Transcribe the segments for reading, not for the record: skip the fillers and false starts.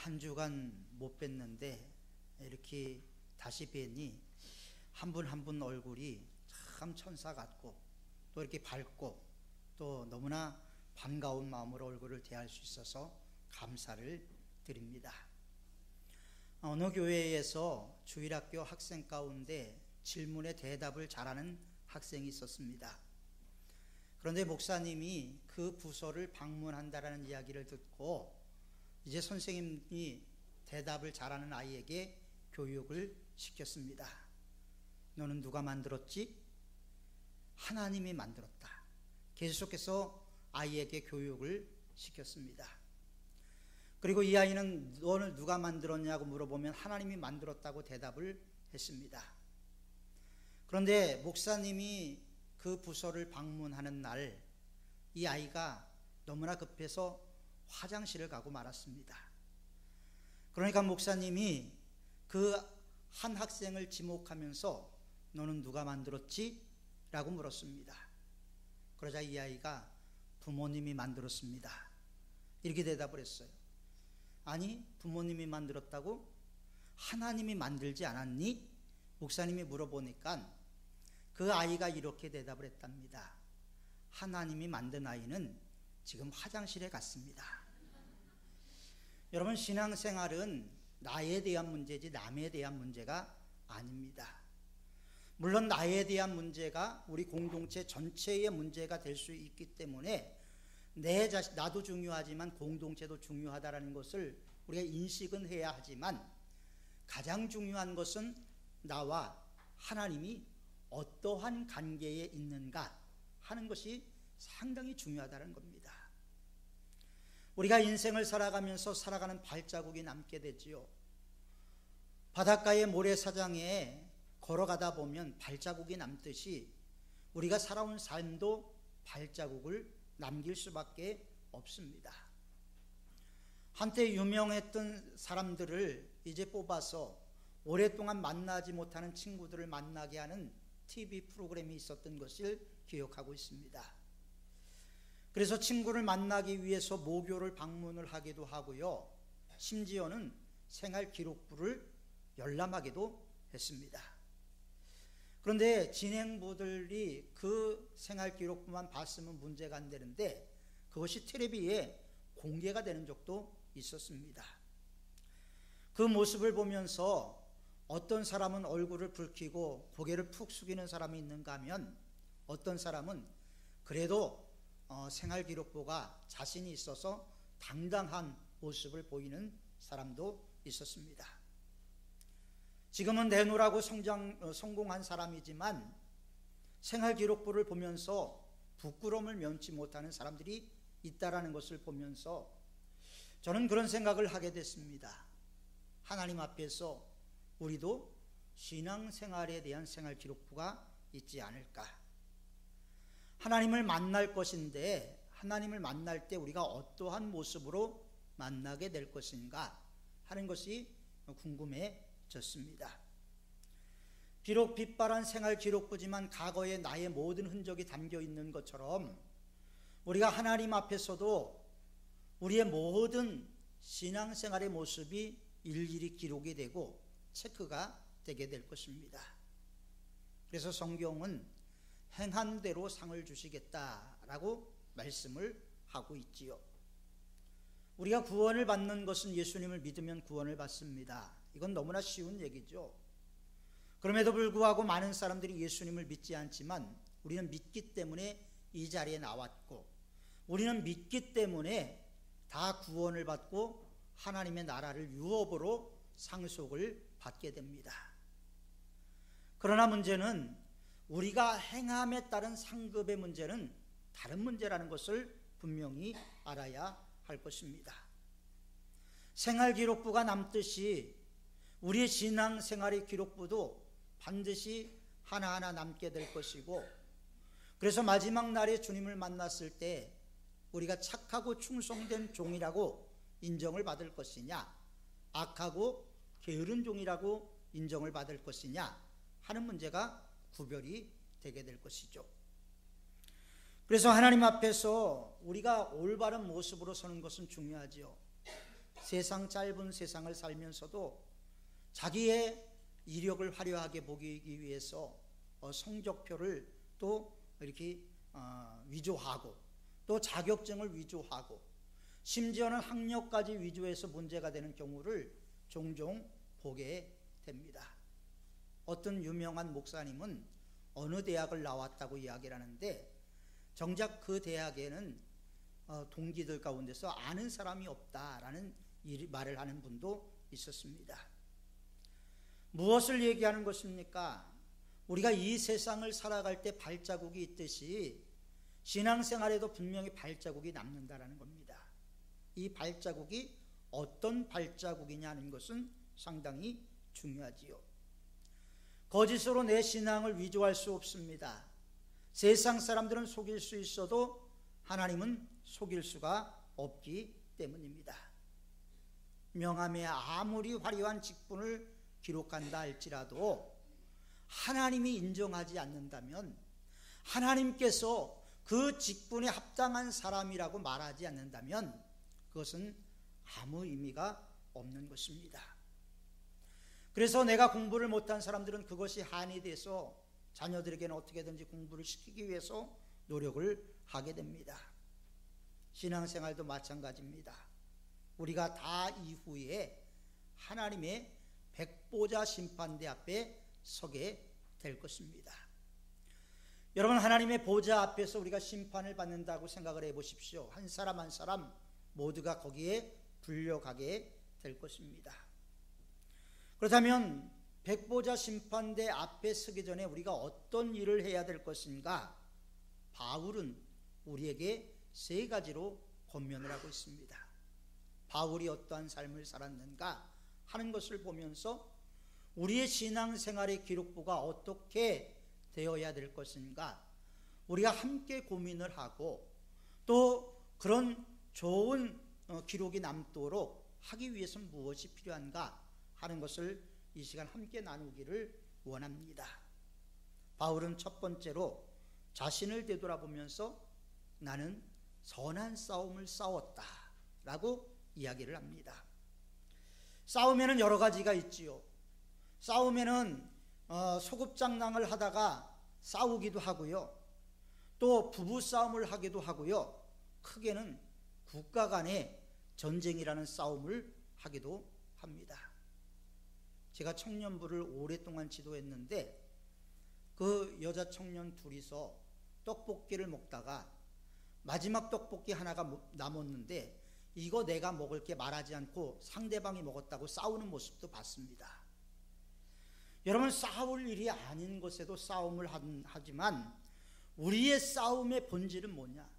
한 주간 못 뵀는데 이렇게 다시 뵈니 한 분 한 분 얼굴이 참 천사 같고 또 이렇게 밝고 또 너무나 반가운 마음으로 얼굴을 대할 수 있어서 감사를 드립니다. 어느 교회에서 주일학교 학생 가운데 질문에 대답을 잘하는 학생이 있었습니다. 그런데 목사님이 그 부서를 방문한다라는 이야기를 듣고 이제 선생님이 대답을 잘하는 아이에게 교육을 시켰습니다. 너는 누가 만들었지? 하나님이 만들었다. 계속해서 아이에게 교육을 시켰습니다. 그리고 이 아이는 너를 누가 만들었냐고 물어보면 하나님이 만들었다고 대답을 했습니다. 그런데 목사님이 그 부서를 방문하는 날 이 아이가 너무나 급해서 화장실을 가고 말았습니다. 그러니까 목사님이 그 한 학생을 지목하면서 너는 누가 만들었지? 라고 물었습니다. 그러자 이 아이가 부모님이 만들었습니다. 이렇게 대답을 했어요. 아니, 부모님이 만들었다고? 하나님이 만들지 않았니? 목사님이 물어보니까 그 아이가 이렇게 대답을 했답니다. 하나님이 만든 아이는 지금 화장실에 갔습니다. 여러분, 신앙생활은 나에 대한 문제지 남에 대한 문제가 아닙니다. 물론 나에 대한 문제가 우리 공동체 전체의 문제가 될 수 있기 때문에 내 자신, 나도 중요하지만 공동체도 중요하다는 것을 우리가 인식은 해야 하지만 가장 중요한 것은 나와 하나님이 어떠한 관계에 있는가 하는 것이 상당히 중요하다는 겁니다. 우리가 인생을 살아가면서 살아가는 발자국이 남게 되지요. 바닷가의 모래사장에 걸어가다 보면 발자국이 남듯이 우리가 살아온 삶도 발자국을 남길 수밖에 없습니다. 한때 유명했던 사람들을 이제 뽑아서 오랫동안 만나지 못하는 친구들을 만나게 하는 TV 프로그램이 있었던 것을 기억하고 있습니다. 그래서 친구를 만나기 위해서 모교를 방문을 하기도 하고요. 심지어는 생활기록부를 열람하기도 했습니다. 그런데 진행부들이 그 생활기록부만 봤으면 문제가 안 되는데 그것이 텔레비에 공개가 되는 적도 있었습니다. 그 모습을 보면서 어떤 사람은 얼굴을 붉히고 고개를 푹 숙이는 사람이 있는가 하면 어떤 사람은 그래도 생활기록부가 자신이 있어서 당당한 모습을 보이는 사람도 있었습니다. 지금은 내놓으라고 성공한 사람이지만 생활기록부를 보면서 부끄러움을 면치 못하는 사람들이 있다라는 것을 보면서 저는 그런 생각을 하게 됐습니다. 하나님 앞에서 우리도 신앙생활에 대한 생활기록부가 있지 않을까. 하나님을 만날 것인데 하나님을 만날 때 우리가 어떠한 모습으로 만나게 될 것인가 하는 것이 궁금해졌습니다. 비록 빛바란 생활기록부지만 과거의 나의 모든 흔적이 담겨 있는 것처럼 우리가 하나님 앞에서도 우리의 모든 신앙생활의 모습이 일일이 기록이 되고 체크가 되게 될 것입니다. 그래서 성경은 행한 대로 상을 주시겠다라고 말씀을 하고 있지요. 우리가 구원을 받는 것은 예수님을 믿으면 구원을 받습니다. 이건 너무나 쉬운 얘기죠. 그럼에도 불구하고 많은 사람들이 예수님을 믿지 않지만 우리는 믿기 때문에 이 자리에 나왔고 우리는 믿기 때문에 다 구원을 받고 하나님의 나라를 유업으로 상속을 받게 됩니다. 그러나 문제는 우리가 행함에 따른 상급의 문제는 다른 문제라는 것을 분명히 알아야 할 것입니다. 생활기록부가 남듯이 우리의 신앙생활의 기록부도 반드시 하나하나 남게 될 것이고 그래서 마지막 날에 주님을 만났을 때 우리가 착하고 충성된 종이라고 인정을 받을 것이냐 악하고 게으른 종이라고 인정을 받을 것이냐 하는 문제가 구별이 되게 될 것이죠. 그래서 하나님 앞에서 우리가 올바른 모습으로 서는 것은 중요하지요. 세상 짧은 세상을 살면서도 자기의 이력을 화려하게 보이기 위해서 성적표를 또 이렇게 위조하고 또 자격증을 위조하고 심지어는 학력까지 위조해서 문제가 되는 경우를 종종 보게 됩니다. 어떤 유명한 목사님은 어느 대학을 나왔다고 이야기를 하는데 정작 그 대학에는 동기들 가운데서 아는 사람이 없다라는 말을 하는 분도 있었습니다. 무엇을 얘기하는 것입니까? 우리가 이 세상을 살아갈 때 발자국이 있듯이 신앙생활에도 분명히 발자국이 남는다라는 겁니다. 이 발자국이 어떤 발자국이냐는 것은 상당히 중요하지요. 거짓으로 내 신앙을 위조할 수 없습니다. 세상 사람들은 속일 수 있어도 하나님은 속일 수가 없기 때문입니다. 명함에 아무리 화려한 직분을 기록한다 할지라도 하나님이 인정하지 않는다면, 하나님께서 그 직분에 합당한 사람이라고 말하지 않는다면 그것은 아무 의미가 없는 것입니다. 그래서 내가 공부를 못한 사람들은 그것이 한이 돼서 자녀들에게는 어떻게든지 공부를 시키기 위해서 노력을 하게 됩니다. 신앙생활도 마찬가지입니다. 우리가 다 이후에 하나님의 백보자 심판대 앞에 서게 될 것입니다. 여러분, 하나님의 보좌 앞에서 우리가 심판을 받는다고 생각을 해보십시오. 한 사람 한 사람 모두가 거기에 불려가게 될 것입니다. 그렇다면 백보자 심판대 앞에 서기 전에 우리가 어떤 일을 해야 될 것인가? 바울은 우리에게 세 가지로 권면을 하고 있습니다. 바울이 어떠한 삶을 살았는가 하는 것을 보면서 우리의 신앙생활의 기록부가 어떻게 되어야 될 것인가, 우리가 함께 고민을 하고 또 그런 좋은 기록이 남도록 하기 위해서는 무엇이 필요한가 하는 것을 이 시간 함께 나누기를 원합니다. 바울은 첫 번째로 자신을 되돌아보면서 나는 선한 싸움을 싸웠다 라고 이야기를 합니다. 싸움에는 여러 가지가 있지요. 싸움에는 소급장난을 하다가 싸우기도 하고요, 또 부부싸움을 하기도 하고요, 크게는 국가 간의 전쟁이라는 싸움을 하기도 합니다. 제가 청년부를 오랫동안 지도했는데 그 여자 청년 둘이서 떡볶이를 먹다가 마지막 떡볶이 하나가 남았는데 이거 내가 먹을 게 말하지 않고 상대방이 먹었다고 싸우는 모습도 봤습니다. 여러분, 싸울 일이 아닌 것에도 싸움을 하지만 우리의 싸움의 본질은 뭐냐?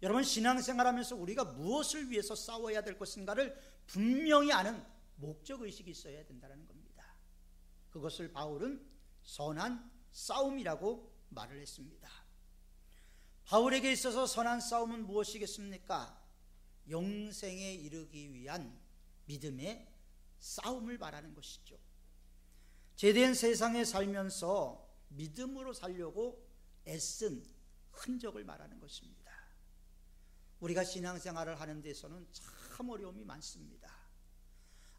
여러분, 신앙생활하면서 우리가 무엇을 위해서 싸워야 될 것인가를 분명히 아는 목적의식이 있어야 된다는 겁니다. 그것을 바울은 선한 싸움이라고 말을 했습니다. 바울에게 있어서 선한 싸움은 무엇이겠습니까? 영생에 이르기 위한 믿음의 싸움을 말하는 것이죠. 제된 세상에 살면서 믿음으로 살려고 애쓴 흔적을 말하는 것입니다. 우리가 신앙생활을 하는 데서는 참 어려움이 많습니다.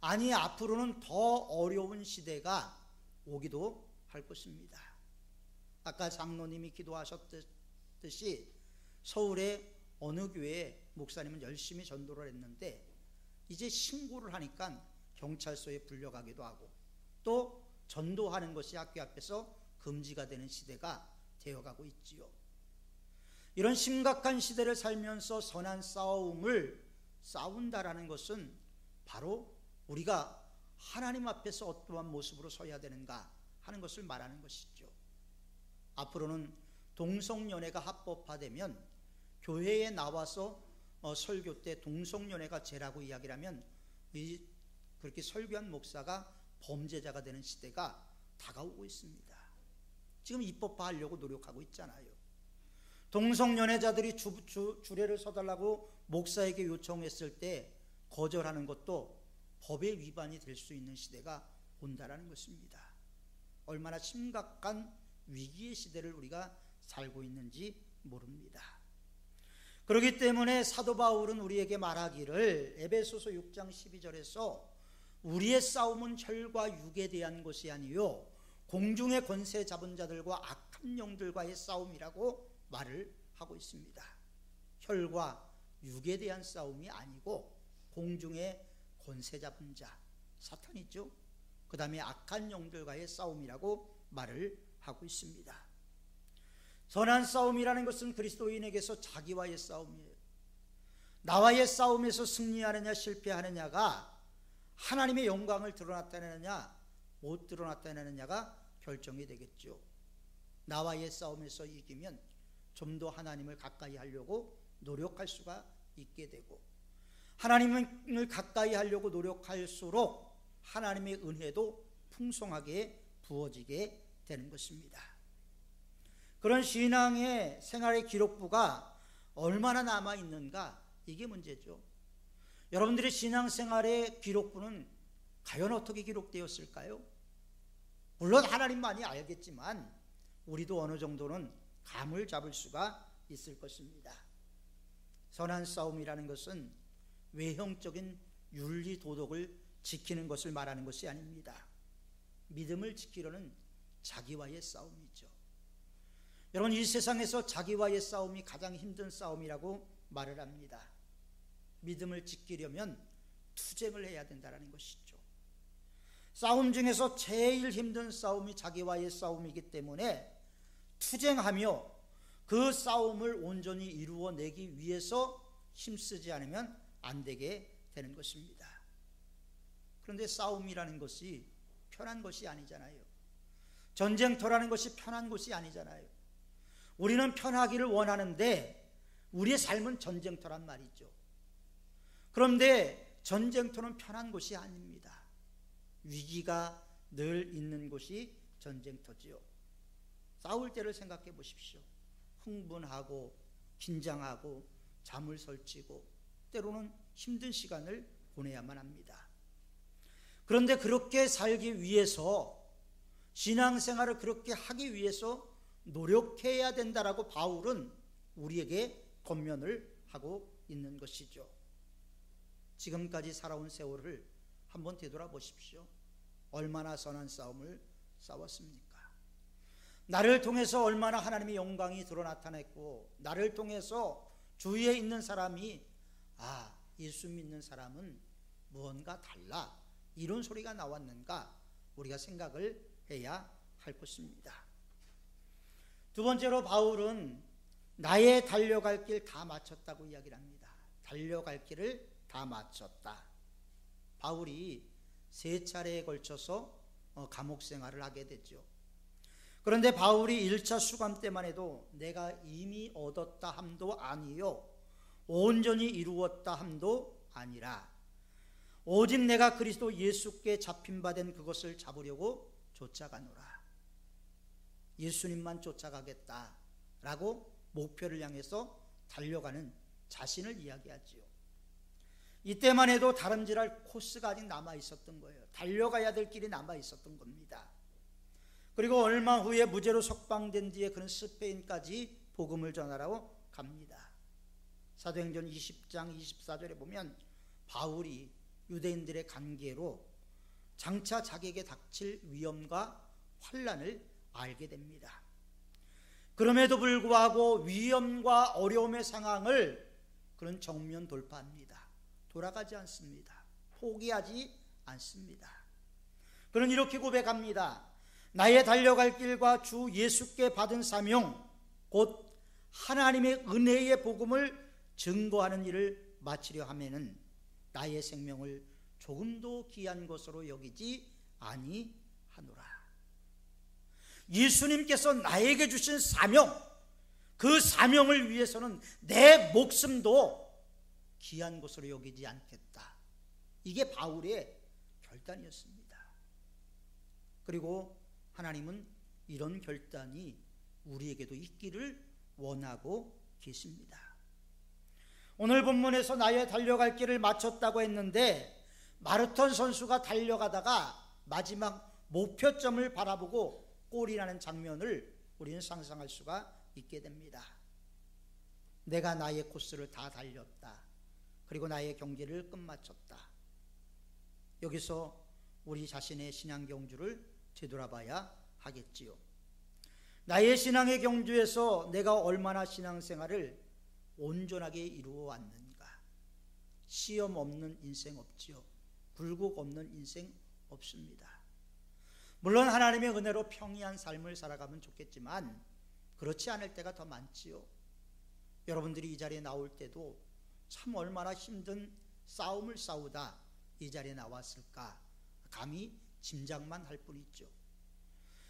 아니, 앞으로는 더 어려운 시대가 오기도 할 것입니다. 아까 장로님이 기도하셨듯이 서울의 어느 교회 목사님은 열심히 전도를 했는데 이제 신고를 하니까 경찰서에 불려가기도 하고 또 전도하는 것이 학교 앞에서 금지가 되는 시대가 되어가고 있지요. 이런 심각한 시대를 살면서 선한 싸움을 싸운다라는 것은 바로 우리가 하나님 앞에서 어떠한 모습으로 서야 되는가 하는 것을 말하는 것이죠. 앞으로는 동성연애가 합법화되면 교회에 나와서 설교 때 동성연애가 죄라고 이야기를 하면 그렇게 설교한 목사가 범죄자가 되는 시대가 다가오고 있습니다. 지금 입법화하려고 노력하고 있잖아요. 동성연애자들이 주례를 서달라고 목사에게 요청했을 때 거절하는 것도 법의 위반이 될 수 있는 시대가 온다라는 것입니다. 얼마나 심각한 위기의 시대를 우리가 살고 있는지 모릅니다. 그렇기 때문에 사도 바울은 우리에게 말하기를 에베소서 6장 12절에서 우리의 싸움은 혈과 육에 대한 것이 아니요 공중의 권세 잡은 자들과 악한 영들과의 싸움이라고 말을 하고 있습니다. 혈과 육에 대한 싸움이 아니고 공중의 권세 잡은 자, 사탄이죠. 그 다음에 악한 영들과의 싸움이라고 말을 하고 있습니다. 선한 싸움이라는 것은 그리스도인에게서 자기와의 싸움이에요. 나와의 싸움에서 승리하느냐 실패하느냐가 하나님의 영광을 드러나타내느냐 못 드러나타내느냐가 결정이 되겠죠. 나와의 싸움에서 이기면 좀 더 하나님을 가까이 하려고 노력할 수가 있게 되고, 하나님을 가까이 하려고 노력할수록 하나님의 은혜도 풍성하게 부어지게 되는 것입니다. 그런 신앙의 생활의 기록부가 얼마나 남아있는가, 이게 문제죠. 여러분들의 신앙생활의 기록부는 과연 어떻게 기록되었을까요? 물론 하나님만이 알겠지만 우리도 어느 정도는 감을 잡을 수가 있을 것입니다. 선한 싸움이라는 것은 외형적인 윤리 도덕을 지키는 것을 말하는 것이 아닙니다. 믿음을 지키려는 자기와의 싸움이죠. 여러분, 이 세상에서 자기와의 싸움이 가장 힘든 싸움이라고 말을 합니다. 믿음을 지키려면 투쟁을 해야 된다는 것이죠. 싸움 중에서 제일 힘든 싸움이 자기와의 싸움이기 때문에 투쟁하며 그 싸움을 온전히 이루어내기 위해서 힘쓰지 않으면 안 되게 되는 것입니다. 그런데 싸움이라는 것이 편한 것이 아니잖아요. 전쟁터라는 것이 편한 것이 아니잖아요. 우리는 편하기를 원하는데 우리의 삶은 전쟁터란 말이죠. 그런데 전쟁터는 편한 곳이 아닙니다. 위기가 늘 있는 곳이 전쟁터지요. 싸울 때를 생각해 보십시오. 흥분하고 긴장하고 잠을 설치고 때로는 힘든 시간을 보내야만 합니다. 그런데 그렇게 살기 위해서, 신앙생활을 그렇게 하기 위해서 노력해야 된다라고 바울은 우리에게 권면을 하고 있는 것이죠. 지금까지 살아온 세월을 한번 되돌아보십시오. 얼마나 선한 싸움을 싸웠습니까? 나를 통해서 얼마나 하나님의 영광이 드러나타냈고, 나를 통해서 주위에 있는 사람이 예수 믿는 사람은 무언가 달라, 이런 소리가 나왔는가, 우리가 생각을 해야 할 것입니다. 두 번째로 바울은 나의 달려갈 길 다 마쳤다고 이야기를 합니다. 달려갈 길을 다 마쳤다. 바울이 3차례에 걸쳐서 감옥 생활을 하게 됐죠. 그런데 바울이 1차 수감 때만 해도 내가 이미 얻었다 함도 아니요 온전히 이루었다 함도 아니라 오직 내가 그리스도 예수께 잡힌 바 된 그것을 잡으려고 쫓아가노라. 예수님만 쫓아가겠다라고 목표를 향해서 달려가는 자신을 이야기하지요. 이때만 해도 다름질할 코스가 아직 남아 있었던 거예요. 달려가야 될 길이 남아 있었던 겁니다. 그리고 얼마 후에 무죄로 석방된 뒤에 그는 스페인까지 복음을 전하라고 갑니다. 사도행전 20장 24절에 보면 바울이 유대인들의 관계로 장차 자기에게 닥칠 위험과 환난을 알게 됩니다. 그럼에도 불구하고 위험과 어려움의 상황을 그는 정면 돌파합니다. 돌아가지 않습니다. 포기하지 않습니다. 그는 이렇게 고백합니다. 나의 달려갈 길과 주 예수께 받은 사명, 곧 하나님의 은혜의 복음을 증거하는 일을 마치려 하면은 나의 생명을 조금도 귀한 것으로 여기지 아니하노라. 예수님께서 나에게 주신 사명, 그 사명을 위해서는 내 목숨도 귀한 것으로 여기지 않겠다. 이게 바울의 결단이었습니다. 그리고 하나님은 이런 결단이 우리에게도 있기를 원하고 계십니다. 오늘 본문에서 나의 달려갈 길을 마쳤다고 했는데 마라톤 선수가 달려가다가 마지막 목표점을 바라보고 골이 나는 장면을 우리는 상상할 수가 있게 됩니다. 내가 나의 코스를 다 달렸다. 그리고 나의 경기를 끝마쳤다. 여기서 우리 자신의 신앙 경주를 되돌아봐야 하겠지요. 나의 신앙의 경주에서 내가 얼마나 신앙생활을 온전하게 이루어 왔는가. 시험 없는 인생 없지요. 굴곡 없는 인생 없습니다. 물론 하나님의 은혜로 평이한 삶을 살아가면 좋겠지만 그렇지 않을 때가 더 많지요. 여러분들이 이 자리에 나올 때도 참 얼마나 힘든 싸움을 싸우다 이 자리에 나왔을까 감히 짐작만 할 뿐이죠.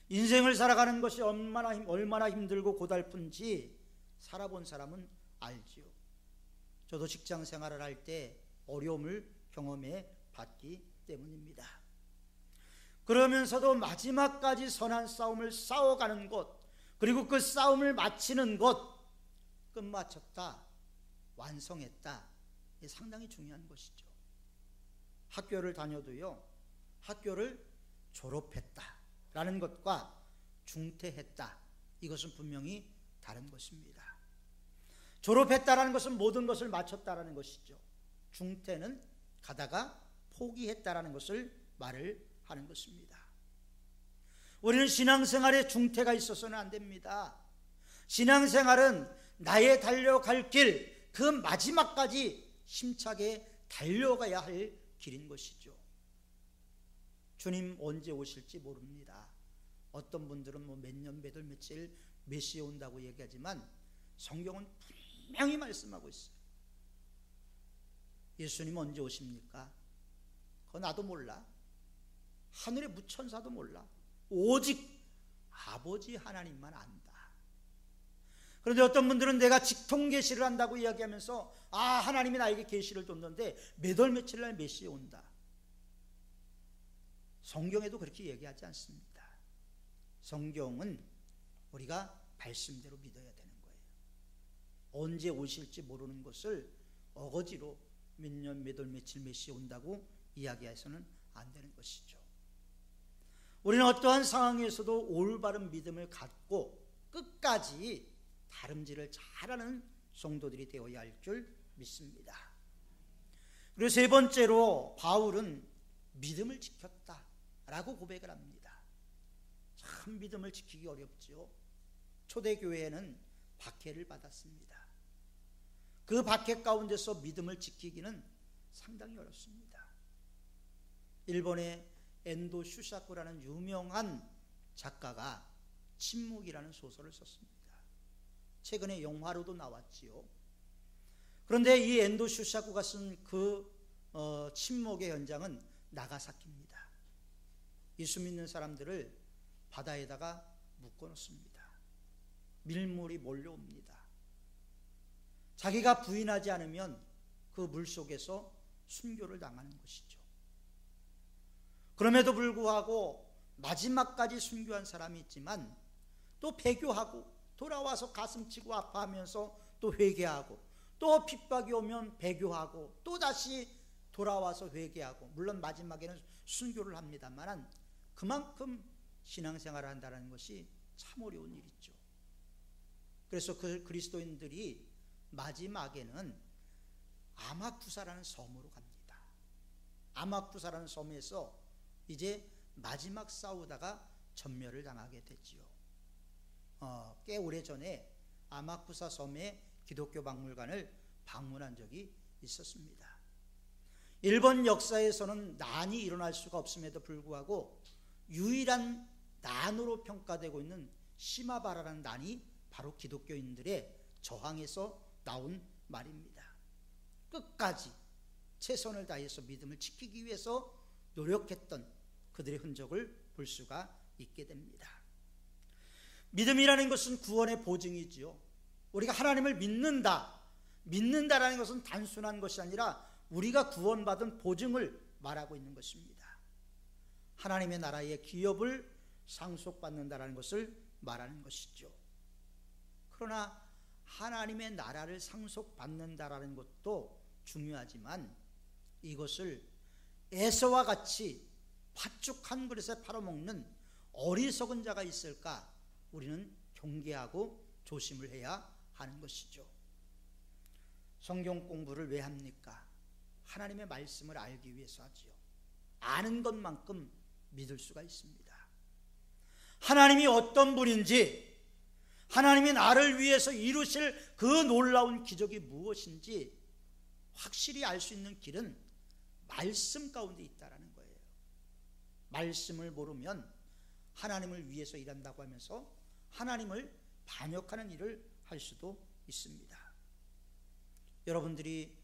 인생을 살아가는 것이 얼마나 힘들고 고달픈지 살아본 사람은 알지요. 저도 직장 생활을 할 때 어려움을 경험해 봤기 때문입니다. 그러면서도 마지막까지 선한 싸움을 싸워가는 것, 그리고 그 싸움을 마치는 것, 끝마쳤다, 완성했다, 이게 상당히 중요한 것이죠. 학교를 다녀도요, 학교를 졸업했다라는 것과 중퇴했다, 이것은 분명히 다른 것입니다. 졸업했다라는 것은 모든 것을 마쳤다라는 것이죠. 중퇴는 가다가 포기했다라는 것을 말을 하는 것입니다. 우리는 신앙생활에 중퇴가 있어서는 안 됩니다. 신앙생활은 나의 달려갈 길, 그 마지막까지 힘차게 달려가야 할 길인 것이죠. 주님 언제 오실지 모릅니다. 어떤 분들은 몇 년, 몇 월, 며칠, 몇 시에 온다고 얘기하지만 성경은 분명히 말씀하고 있어요. 예수님 언제 오십니까? 그거 나도 몰라. 하늘의 무천사도 몰라. 오직 아버지 하나님만 안다. 그런데 어떤 분들은 내가 직통 계시를 한다고 이야기하면서 하나님이 나에게 계시를 줬는데 몇 월 며칠 날 몇 시에 온다. 성경에도 그렇게 얘기하지 않습니다. 성경은 우리가 말씀대로 믿어야 되는 거예요. 언제 오실지 모르는 것을 어거지로 몇 년, 몇 월, 며칠, 몇 시에 온다고 이야기해서는 안 되는 것이죠. 우리는 어떠한 상황에서도 올바른 믿음을 갖고 끝까지 다름질을 잘하는 성도들이 되어야 할 줄 믿습니다. 그리고 세 번째로 바울은 믿음을 지켰다라고 고백을 합니다. 참 믿음을 지키기 어렵죠. 초대교회에는 박해를 받았습니다. 그 박해 가운데서 믿음을 지키기는 상당히 어렵습니다. 일본의 엔도 슈사쿠라는 유명한 작가가 침묵이라는 소설을 썼습니다. 최근에 영화로도 나왔지요. 그런데 이 엔도 슈사쿠가 쓴 그 침묵의 현장은 나가사키입니다. 예수 믿는 사람들을 바다에다가 묶어놓습니다. 밀물이 몰려옵니다. 자기가 부인하지 않으면 그 물속에서 순교를 당하는 것이죠. 그럼에도 불구하고 마지막까지 순교한 사람이 있지만 또 배교하고 돌아와서 가슴치고 아파하면서 또 회개하고 또 핍박이 오면 배교하고 또 다시 돌아와서 회개하고, 물론 마지막에는 순교를 합니다만 그만큼 신앙생활을 한다는 것이 참 어려운 일이죠. 그래서 그 그리스도인들이 마지막에는 아마쿠사라는 섬으로 갑니다. 아마쿠사라는 섬에서 이제 마지막 싸우다가 전멸을 당하게 되지요. 꽤 오래전에 아마쿠사 섬의 기독교 박물관을 방문한 적이 있었습니다. 일본 역사에서는 난이 일어날 수가 없음에도 불구하고 유일한 난으로 평가되고 있는 시마바라라는 난이 바로 기독교인들의 저항에서 나온 말입니다. 끝까지 최선을 다해서 믿음을 지키기 위해서 노력했던 그들의 흔적을 볼 수가 있게 됩니다. 믿음이라는 것은 구원의 보증이지요. 우리가 하나님을 믿는다라는 것은 단순한 것이 아니라 우리가 구원받은 보증을 말하고 있는 것입니다. 하나님의 나라의 기업을 상속받는다라는 것을 말하는 것이죠. 그러나 하나님의 나라를 상속받는다라는 것도 중요하지만 이것을 에서와 같이 팥죽 한 그릇에 팔아먹는 어리석은 자가 있을까 우리는 경계하고 조심을 해야 하는 것이죠. 성경 공부를 왜 합니까? 하나님의 말씀을 알기 위해서 하지요. 아는 것만큼 믿을 수가 있습니다. 하나님이 어떤 분인지, 하나님이 나를 위해서 이루실 그 놀라운 기적이 무엇인지 확실히 알 수 있는 길은 말씀 가운데 있다라는 거예요. 말씀을 모르면 하나님을 위해서 일한다고 하면서 하나님을 반역하는 일을 할 수도 있습니다. 여러분들이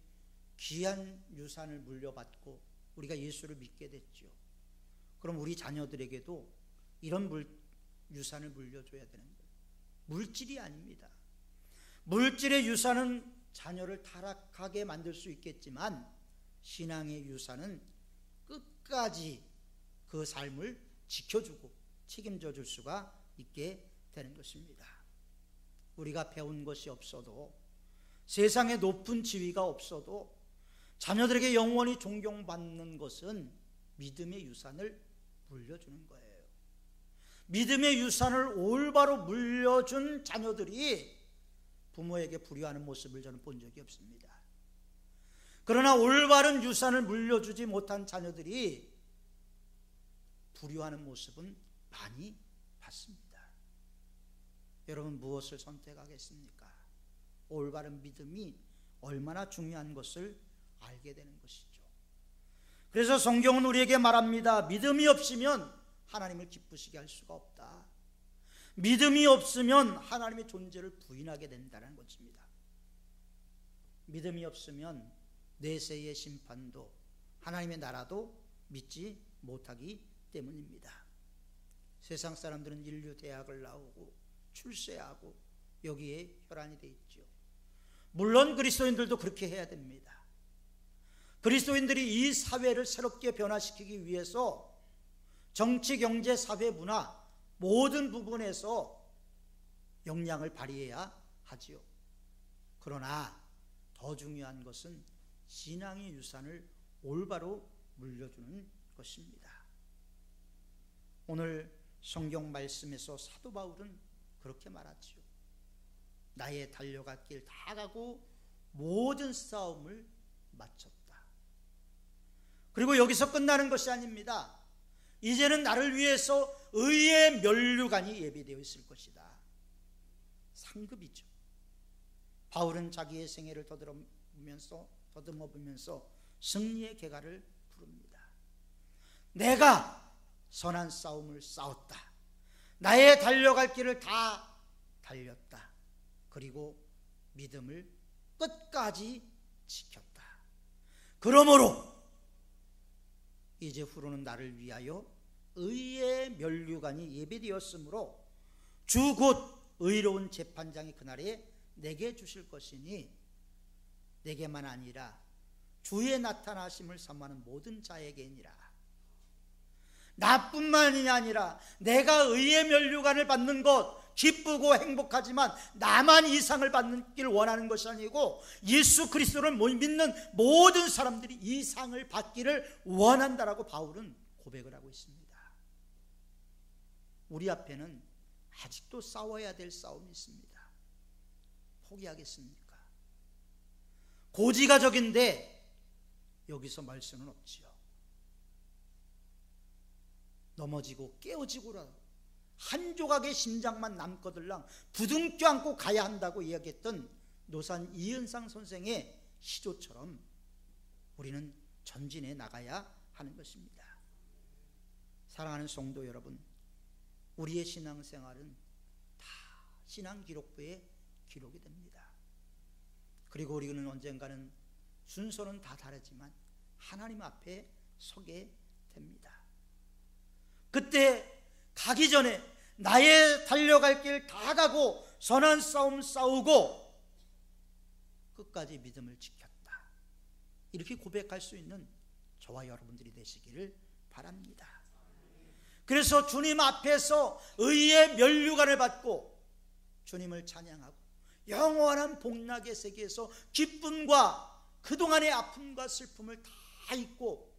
귀한 유산을 물려받고 우리가 예수를 믿게 됐죠. 그럼 우리 자녀들에게도 이런 유산을 물려줘야 되는 거예요. 물질이 아닙니다. 물질의 유산은 자녀를 타락하게 만들 수 있겠지만 신앙의 유산은 끝까지 그 삶을 지켜주고 책임져 줄 수가 있게 되는 것입니다. 우리가 배운 것이 없어도, 세상에 높은 지위가 없어도 자녀들에게 영원히 존경받는 것은 믿음의 유산을 물려주는 거예요. 믿음의 유산을 올바로 물려준 자녀들이 부모에게 불효하는 모습을 저는 본 적이 없습니다. 그러나 올바른 유산을 물려주지 못한 자녀들이 불효하는 모습은 많이 봤습니다. 여러분, 무엇을 선택하겠습니까? 올바른 믿음이 얼마나 중요한 것을 알게 되는 것이죠. 그래서 성경은 우리에게 말합니다. 믿음이 없으면 하나님을 기쁘시게 할 수가 없다. 믿음이 없으면 하나님의 존재를 부인하게 된다는 것입니다. 믿음이 없으면 내세의 심판도 하나님의 나라도 믿지 못하기 때문입니다. 세상 사람들은 인류 대학을 나오고 출세하고 여기에 혈안이 돼 있죠. 물론 그리스도인들도 그렇게 해야 됩니다. 그리스도인들이 이 사회를 새롭게 변화시키기 위해서 정치, 경제, 사회, 문화 모든 부분에서 역량을 발휘해야 하지요. 그러나 더 중요한 것은 신앙의 유산을 올바로 물려주는 것입니다. 오늘 성경 말씀에서 사도 바울은 그렇게 말하지요. 나의 달려갈 길 다 가고 모든 싸움을 마쳤다. 그리고 여기서 끝나는 것이 아닙니다. 이제는 나를 위해서 의의 면류관이 예비되어 있을 것이다. 상급이죠. 바울은 자기의 생애를 더듬어 보면서 승리의 계가를 부릅니다. 내가 선한 싸움을 싸웠다. 나의 달려갈 길을 다 달렸다. 그리고 믿음을 끝까지 지켰다. 그러므로 이제 후로는 나를 위하여 의의 면류관이 예비되었으므로 주 곧 의로운 재판장이 그날에 내게 주실 것이니 내게만 아니라 주의 나타나심을 사모하는 모든 자에게니라. 나뿐만이 아니라 내가 의의 면류관을 받는 것 기쁘고 행복하지만 나만 이 상을 받기를 원하는 것이 아니고 예수 그리스도를 믿는 모든 사람들이 이 상을 받기를 원한다라고 바울은 고백을 하고 있습니다. 우리 앞에는 아직도 싸워야 될 싸움이 있습니다. 포기하겠습니까? 고지가적인데 여기서 말 수는 없지요. 넘어지고 깨어지고라도 한 조각의 심장만 남거들랑 부둥켜 안고 가야 한다고 이야기했던 노산 이은상 선생의 시조처럼 우리는 전진해 나가야 하는 것입니다. 사랑하는 성도 여러분, 우리의 신앙생활은 다 신앙기록부에 기록이 됩니다. 그리고 우리는 언젠가는 순서는 다 다르지만 하나님 앞에 서게 됩니다. 그때 가기 전에 나의 달려갈 길 다 가고 선한 싸움 싸우고 끝까지 믿음을 지켰다. 이렇게 고백할 수 있는 저와 여러분들이 되시기를 바랍니다. 그래서 주님 앞에서 의의 면류관을 받고 주님을 찬양하고 영원한 복락의 세계에서 기쁨과 그동안의 아픔과 슬픔을 다 잊고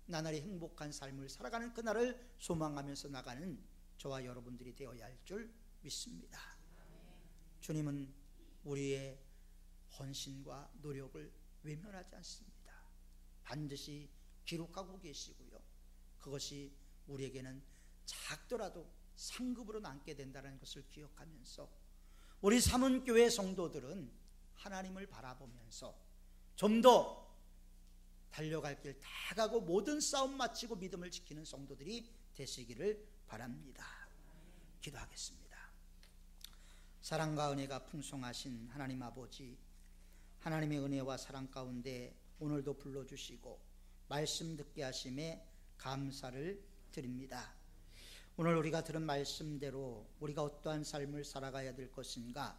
나날이 행복한 삶을 살아가는 그날을 소망하면서 나가는 저와 여러분들이 되어야 할 줄 믿습니다. 주님은 우리의 헌신과 노력을 외면하지 않습니다. 반드시 기록하고 계시고요. 그것이 우리에게는 작더라도 상급으로 남게 된다는 것을 기억하면서 우리 삼은교회 성도들은 하나님을 바라보면서 좀 더 달려갈 길 다 가고 모든 싸움 마치고 믿음을 지키는 성도들이 되시기를 바랍니다. 기도하겠습니다. 사랑과 은혜가 풍성하신 하나님 아버지, 하나님의 은혜와 사랑 가운데 오늘도 불러주시고 말씀 듣게 하심에 감사를 드립니다. 오늘 우리가 들은 말씀대로 우리가 어떠한 삶을 살아가야 될 것인가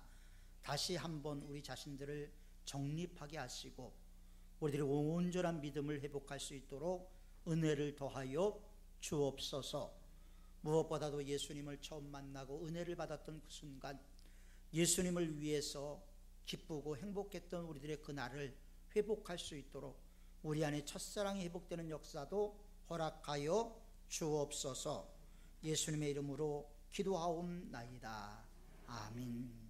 다시 한번 우리 자신들을 정립하게 하시고 우리들이 온전한 믿음을 회복할 수 있도록 은혜를 더하여 주옵소서. 무엇보다도 예수님을 처음 만나고 은혜를 받았던 그 순간 예수님을 위해서 기쁘고 행복했던 우리들의 그 날을 회복할 수 있도록 우리 안에 첫사랑이 회복되는 역사도 허락하여 주옵소서. 예수님의 이름으로 기도하옵나이다. 아멘.